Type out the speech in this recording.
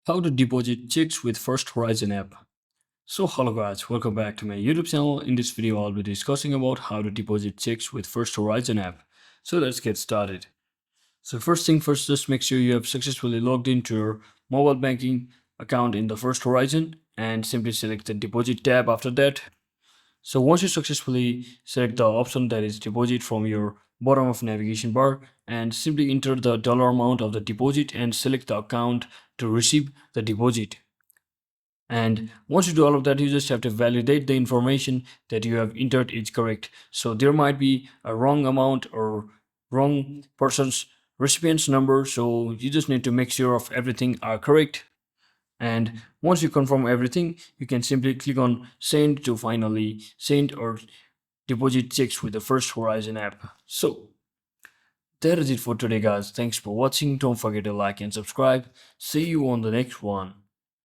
How to deposit checks with First Horizon app. So hello guys, welcome back to my YouTube channel. In this video I'll be discussing about how to deposit checks with First Horizon app. So let's get started. So first thing first, just make sure you have successfully logged into your mobile banking account in the First Horizon and simply select the deposit tab after that. So once you successfully select the option that is deposit from your bottom of navigation bar and simply enter the dollar amount of the deposit and select the account to receive the deposit. And once you do all of that, you just have to validate the information that you have entered is correct. So there might be a wrong amount or wrong person's recipient's number. So you just need to make sure of everything are correct. And once you confirm everything, you can simply click on send to finally send or deposit checks with the First Horizon app. So that is it for today guys. Thanks for watching. Don't forget to like and subscribe. See you on the next one.